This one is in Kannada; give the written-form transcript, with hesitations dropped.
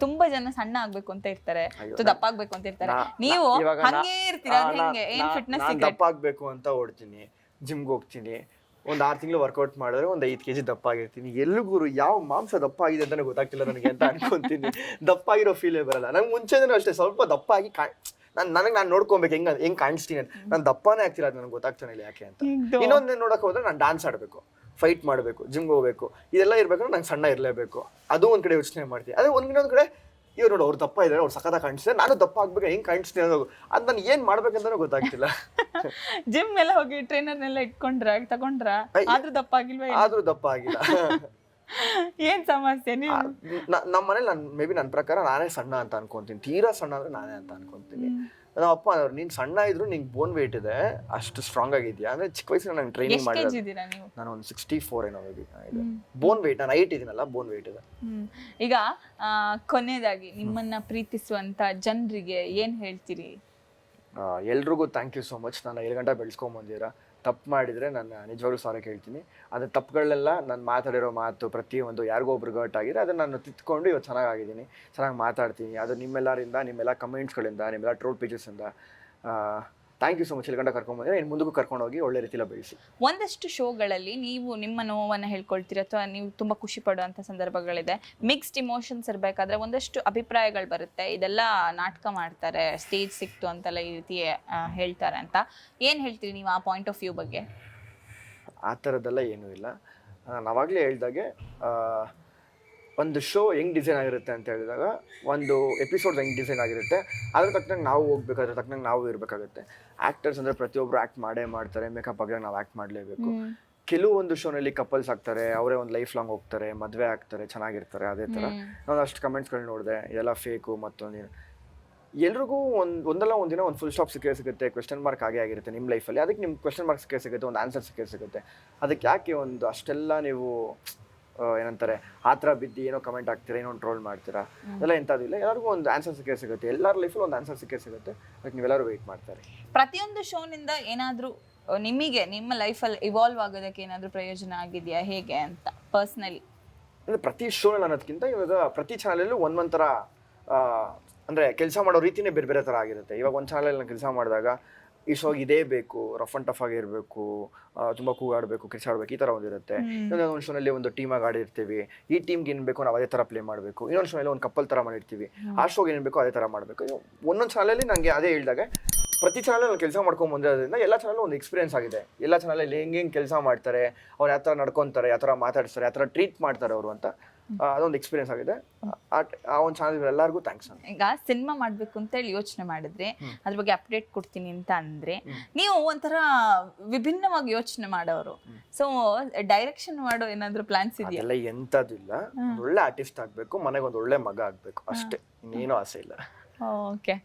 ತುಂಬಾ ಜನ ಸಣ್ಣ ಆಗ್ಬೇಕು ಅಂತ ಇರ್ತಾರೆ, ದಪ್ಪ ಆಗ್ಬೇಕು ಅಂತ ಇರ್ತಾರೆ. ನೀವು ಹಂಗೆ ಇರ್ತೀರಾ? ಹೆಂಗೆ? ಏನ್ ಫಿಟ್ನೆಸ್ ನಾನು ದಪ್ಪ ಆಗ್ಬೇಕು ಅಂತ ಓಡ್ತೀನಿ, ಜಿಮ್ಗೆ ಹೋಗ್ತೀನಿ, ಒಂದು 6 ತಿಂಗಳು ವರ್ಕೌಟ್ ಮಾಡಿದ್ರೆ ಒಂದು 5 kg ದಪ್ಪ ಆಗಿರ್ತೀನಿ. ಎಲ್ಲಿಗೂ ಯಾವ ಮಾಂಸ ದಪ್ಪ ಆಗಿದೆ ಅಂತಾನೆ ಗೊತ್ತಾಗ್ತಿಲ್ಲ ನನಗೆ ಅಂತ ಅನ್ಕೊಂತೀನಿ. ದಪ್ಪ ಆಗಿರೋ ಫೀಲೇ ಬರಲ್ಲ ನಂಗೆ. ಮುಂಚೆನೂ ಅಷ್ಟೇ ಸ್ವಲ್ಪ ದಪ್ಪ ಆಗಿ ನಾನು ನೋಡ್ಕೊಬೇಕು ಹೆಂಗ್ ಕಾಣಿಸ್ತೀನಿ ಅಂತ. ನಾನು ದಪ್ಪನೇ ಆಗ್ತಿಲ್ಲ, ಅದು ನನಗೆ ಗೊತ್ತಾಗ್ತಾನೆ ಇಲ್ಲ ಯಾಕೆ ಅಂತ. ಇನ್ನೊಂದೇ ನೋಡಕ್ ಹೋದ್ರೆ ನಾನು ಡ್ಯಾನ್ಸ್ ಆಡಬೇಕು, ಫೈಟ್ ಮಾಡಬೇಕು, ಜಿಮ್ಗೆ ಹೋಗ್ಬೇಕು, ಇದೆಲ್ಲ ಇರ್ಬೇಕಂದ್ರೆ ನಂಗೆ ಸಣ್ಣ ಇರಲೇಬೇಕು. ಅದು ಒಂದ್ ಕಡೆ ಯೋಚನೆ ಮಾಡ್ತೀನಿ. ಅದೇ ಇನ್ನೊಂದ್ ಕಡೆ ಇವ್ರು ನೋಡು, ಅವ್ರು ದಪ್ಪ ಇದ್ದಾರೆ, ಅವ್ರು ಸಖತ್ತಾಗಿ ಕಾಣಿಸ್ತಾರೆ, ನಾನು ದಪ್ಪ ಆಗ್ಬೇಕು, ಹೆಂಗ್ ಕಾಣಿಸ್ತೀನಿ ಅನ್ನೋದು ಅದು ನಾನು ಏನ್ ಮಾಡ್ಬೇಕಂತಾನೂ ಗೊತ್ತಾಗ್ತಿಲ್ಲ. ಜಿಮ್ ಎಲ್ಲ ಹೋಗಿ ಟ್ರೈನರ್ನೆಲ್ಲ ಇಟ್ಕೊಂಡ್ರ ತಗೊಂಡ್ರ, ಆದ್ರೂ ದಪ್ಪ ಆಗಿಲ್ವಾ? ಆದ್ರೂ ದಪ್ಪ ಆಗಿಲ್ಲ. ಏನ್ ಸಮಸ್ಯೆ? ನೀವು ನಮ್ಮ ಮನೇಲಿ ಮೇ ಬಿ ನನ್ನ ಪ್ರಕಾರ ನಾನೇ ಸಣ್ಣ ಅಂತ ಅನ್ಕೊಂತೀನಿ. ತೀರಾ ಸಣ್ಣ ಅಂದ್ರೆ ನಾನೇ ಅಂತ ಅನ್ಕೊಂತೀನಿ. ನಮ್ಮ ಅಪ್ಪ ಅವ್ರು, ನೀನ್ ಸಣ್ಣ ಇದ್ರು ನಿಂಗೆ ಬೋನ್ ವೇಟ್ ಇದೆ, ಅಷ್ಟು ಸ್ಟ್ರಾಂಗ್ ಆಗಿದ್ಯಾ ಅಂದ್ರೆ. ಚಿಕ್ಕ ವಯಸ್ಸಿನ ನಂಗೆ ಟ್ರೈನಿಂಗ್ ಮಾಡಿದ್ರೆ ನಾನು ಒಂದು 64 ಏನೋ ಇದೆ ಬೋನ್ ವೇಟ್. ನಾನು 8 ಇದೀನಲ್ಲ, ಬೋನ್ ವೇಟ್ ಇದೆ. ಈಗ ಕೊನೆಯದಾಗಿ ನಿಮ್ಮನ್ನ ಪ್ರೀತಿಸುವಂತ ಜನರಿಗೆ ಏನ್ ಹೇಳ್ತೀರಿ? ಎಲ್ರಿಗೂ ಥ್ಯಾಂಕ್ ಯು ಸೋ ಮಚ್. ನಾನು 7 ಗಂಟೆ ಬೆಳೆಸ್ಕೊಂಡ್ ಬಂದಿರ. ತಪ್ಪು ಮಾಡಿದರೆ ನಾನು ನಿಜವಾಗ್ಲೂ ಸಾರಿ ಕೇಳ್ತೀನಿ. ಅದು ತಪ್ಪುಗಳನ್ನೆಲ್ಲ ನಾನು ಮಾತಾಡಿರೋ ಮಾತು ಪ್ರತಿಯೊಂದು ಯಾರಿಗೋ ಒಬ್ರಿಗೆ ಹರ್ಟ್ ಆಗಿದೆ, ಅದನ್ನು ನಾನು ತಿದ್ಕೊಂಡು ಇವತ್ತು ಚೆನ್ನಾಗಿದ್ದೀನಿ, ಚೆನ್ನಾಗಿ ಮಾತಾಡ್ತೀನಿ. ಅದು ನಿಮ್ಮೆಲ್ಲರಿಂದ, ನಿಮ್ಮೆಲ್ಲ ಕಮೆಂಟ್ಸ್ಗಳಿಂದ, ನಿಮ್ಮೆಲ್ಲ ಟ್ರೋಲ್ ಪೇಜಸ್ಸಿಂದ ಥ್ಯಾಂಕ್ ಯು ಸೊ ಮಚ್. 7 ಗಂಟೆ ಕರ್ಕೊಂಡ್ಬಂದಿರ. ಇನ್ನು ಮುಂದಕ್ಕೂ ಕರ್ಕೊಂಡೋಗಿ ಒಳ್ಳೆ ರೀತಿಯಲ್ಲಿ ಬೆಳೆಸಿ. ಒಂದಷ್ಟು ಶೋಗಳಲ್ಲಿ ನೀವು ನಿಮ್ಮ ನೋವನ್ನು ಹೇಳ್ಕೊಳ್ತೀರಿ ಅಥವಾ ನೀವು ತುಂಬ ಖುಷಿ ಪಡುವಂಥ ಸಂದರ್ಭಗಳಿದೆ. ಮಿಕ್ಸ್ಡ್ ಇಮೋಷನ್ಸ್ ಇರಬೇಕಾದ್ರೆ ಒಂದಷ್ಟು ಅಭಿಪ್ರಾಯಗಳು ಬರುತ್ತೆ, ಇದೆಲ್ಲ ನಾಟಕ ಮಾಡ್ತಾರೆ, ಸ್ಟೇಜ್ ಸಿಕ್ತು ಅಂತೆಲ್ಲ ಈ ರೀತಿ ಹೇಳ್ತಾರೆ ಅಂತ. ಏನು ಹೇಳ್ತೀರಿ ನೀವು ಆ ಪಾಯಿಂಟ್ ಆಫ್ ವ್ಯೂ ಬಗ್ಗೆ? ಆ ಥರದ್ದೆಲ್ಲ ಏನೂ ಇಲ್ಲ. ನಾನು ಆವಾಗಲೇ ಹೇಳ್ದಾಗೆ ಒಂದು ಶೋ ಹೆಂಗೆ ಡಿಸೈನ್ ಆಗಿರುತ್ತೆ ಅಂತ ಹೇಳಿದಾಗ, ಒಂದು ಎಪಿಸೋಡ್ ಹೆಂಗೆ ಡಿಸೈನ್ ಆಗಿರುತ್ತೆ ಅದ್ರ ತಕ್ಕಂಗೆ ನಾವು ಹೋಗ್ಬೇಕು, ಅದ್ರ ತಕ್ಕಂಗೆ ನಾವು ಇರಬೇಕಾಗುತ್ತೆ. ಆ್ಯಕ್ಟರ್ಸ್ ಅಂದರೆ ಪ್ರತಿಯೊಬ್ಬರು ಆ್ಯಕ್ಟ್ ಮಾಡೇ ಮಾಡ್ತಾರೆ, ಮೇಕಪ್ ಆಗಿದಾಗ ನಾವು ಆ್ಯಕ್ಟ್ ಮಾಡಲೇಬೇಕು. ಕೆಲವೊಂದು ಶೋನಲ್ಲಿ ಕಪಲ್ಸ್ ಆಗ್ತಾರೆ, ಅವರೇ ಒಂದು ಲೈಫ್ ಲಾಂಗ್ ಹೋಗ್ತಾರೆ, ಮದುವೆ ಆಗ್ತಾರೆ, ಚೆನ್ನಾಗಿರ್ತಾರೆ. ಅದೇ ಥರ ನಾನು ಅಷ್ಟು ಕಮೆಂಟ್ಸ್ಗಳು ನೋಡಿದೆ, ಇದೆಲ್ಲ ಫೇಕು. ಮತ್ತೊಂದು ಎಲ್ರಿಗೂ ಒಂದಲ್ಲ ಒಂದಿನ ಒಂದು ಫುಲ್ ಸ್ಟಾಪ್ ಸಿಗುತ್ತೆ, ಕ್ವೆಶ್ಚನ್ ಮಾರ್ಕ್ ಆಗೇ ಆಗಿರುತ್ತೆ ನಿಮ್ಮ ಲೈಫಲ್ಲಿ. ಅದಕ್ಕೆ ನಿಮ್ಮ ಕ್ವೆಶ್ಚನ್ ಮಾರ್ಕ್ ಸಿಗುತ್ತೆ, ಒಂದು ಆನ್ಸರ್ ಸಿಗುತ್ತೆ. ಅದಕ್ಕೆ ಯಾಕೆ ಒಂದು ಅಷ್ಟೆಲ್ಲ ನೀವು ಏನಂತಾರೆ ಆ ಥರ ಬಿದ್ದು ಏನೋ ಕಮೆಂಟ್ ಆಗ್ತೀರಾ, ಏನೋ ಟ್ರೋಲ್ ಮಾಡ್ತೀರಾ, ಅದೆಲ್ಲ ಎಂಥದ್ದು ಇಲ್ಲ. ಎಲ್ಲರಿಗೂ ಒಂದು ಆನ್ಸರ್ ಸಿಗುತ್ತೆ, ಎಲ್ಲರ ಲೈಫಲ್ಲಿ ಒಂದು ಆನ್ಸರ್ ಸಿಗುತ್ತೆ. ಅದಕ್ಕೆ ನೀವೆಲ್ಲರೂ ವೆಯ್ಟ್ ಮಾಡ್ತಾರೆ. ಪ್ರತಿಯೊಂದು ಶೋನಿಂದ ಏನಾದರೂ ನಿಮಗೆ ನಿಮ್ಮ ಲೈಫಲ್ಲಿ ಇವಾಲ್ವ್ ಆಗೋದಕ್ಕೆ ಏನಾದರೂ ಪ್ರಯೋಜನ ಆಗಿದೆಯಾ ಹೇಗೆ ಅಂತ ಪರ್ಸ್ನಲಿ? ಅಂದರೆ ಪ್ರತಿ ಶೋನಲ್ಲಿ ಅನ್ನೋದಕ್ಕಿಂತ ಇವಾಗ ಪ್ರತಿ ಚಾನಲಲ್ಲೂ ಒಂದೊಂಥರ ಅಂದರೆ ಕೆಲಸ ಮಾಡೋ ರೀತಿನೇ ಬೇರೆ ಬೇರೆ ಥರ ಆಗಿರುತ್ತೆ. ಇವಾಗ ಒಂದು ಚಾನಲಲ್ಲಿ ನಾನು ಕೆಲಸ ಮಾಡಿದಾಗ ಈ ಶೋಗೆ ಇದೇ ಬೇಕು, ರಫ್ ಆ್ಯಂಡ್ ಟಫ್ ಆಗಿರಬೇಕು, ತುಂಬ ಕೂಗಾಡಬೇಕು, ಕಿರ್ಚಾಡಬೇಕು, ಈ ಥರ ಒಂದಿರುತ್ತೆ. ಇನ್ನೊಂದು ಶೋನಲ್ಲಿ ಒಂದು ಟೀಮಾಗಿ ಆಡಿರ್ತೀವಿ, ಈ ಟೀಮ್ಗೆ ಏನು ಬೇಕು ನಾವು ಅದೇ ಥರ ಪ್ಲೇ ಮಾಡಬೇಕು. ಇನ್ನೊಂದು ಶೋನಲ್ಲಿ ಒಂದು ಕಪ್ಪಲ್ ಥರ ಮಾಡಿರ್ತೀವಿ, ಆ ಶೋಗೆ ಏನು ಬೇಕೋ ಅದೇ ಥರ ಮಾಡಬೇಕು. ಒಂದೊಂದು ಚಾನಲಲ್ಲಿ ನನಗೆ ಅದೇ ಹೇಳಿದಾಗ ಪ್ರತಿ ಚಾನಲ್ ನಾನು ಕೆಲಸ ಮಾಡ್ಕೊಂಡು ಬಂದಿರೋದ್ರಿಂದ ಎಲ್ಲ ಚಾನಲ್ ಒಂದು ಎಕ್ಸ್ಪೀರಿಯನ್ಸ್ ಆಗಿದೆ. ಎಲ್ಲ ಚಾನಲಲ್ಲಿ ಹೆಂಗೆ ಕೆಲಸ ಮಾಡ್ತಾರೆ, ಅವ್ರು ಯಾವ ಥರ ನಡ್ಕೊತಾರೆ, ಯಾವ ಥರ ಮಾತಾಡ್ತಾರೆ, ಯಾವ ಥರ ಟ್ರೀಟ್ ಮಾಡ್ತಾರೆ ಅವರು ಅಂತ ಅದೊಂದು ಎಕ್ಸ್ಪೀರಿಯನ್ಸ್ ಆಗಿದೆ. ಆ ಒಂದು ಚಾನಲ್ ಎಲ್ಲರಿಗೂ ಥ್ಯಾಂಕ್ಸ್. ಈಗ ಸಿನಿಮಾ ಮಾಡಬೇಕು ಅಂತೇಳಿ ಯೋಚನೆ ಮಾಡಿದ್ರೆ ಅದ್ರ ಬಗ್ಗೆ ಅಪ್ಡೇಟ್ ಕೊಡ್ತೀನಿ ಅಂತ ಅಂದ್ರೆ ನೀವು ಒಂಥರ ವಿಭಿನ್ನವಾಗಿ ಯೋಚನೆ ಮಾಡೋರು. ಸೊ ಡೈರೆಕ್ಷನ್ ಮಾಡೋ ಏನಾದ್ರು ಪ್ಲಾನ್ಸ್ ಇದೆಯಾ? ಎಲ್ಲ ಎಂಥದ್ದು ಇಲ್ಲ. ಒಳ್ಳೆ ಆರ್ಟಿಸ್ಟ್ ಆಗಬೇಕು, ಮನೆಗೆ ಒಂದು ಒಳ್ಳೆ ಮಗ ಆಗಬೇಕು, ಅಷ್ಟೇ, ಇನ್ನೇನು ಆಸೆ ಇಲ್ಲ. ಓಕೆ.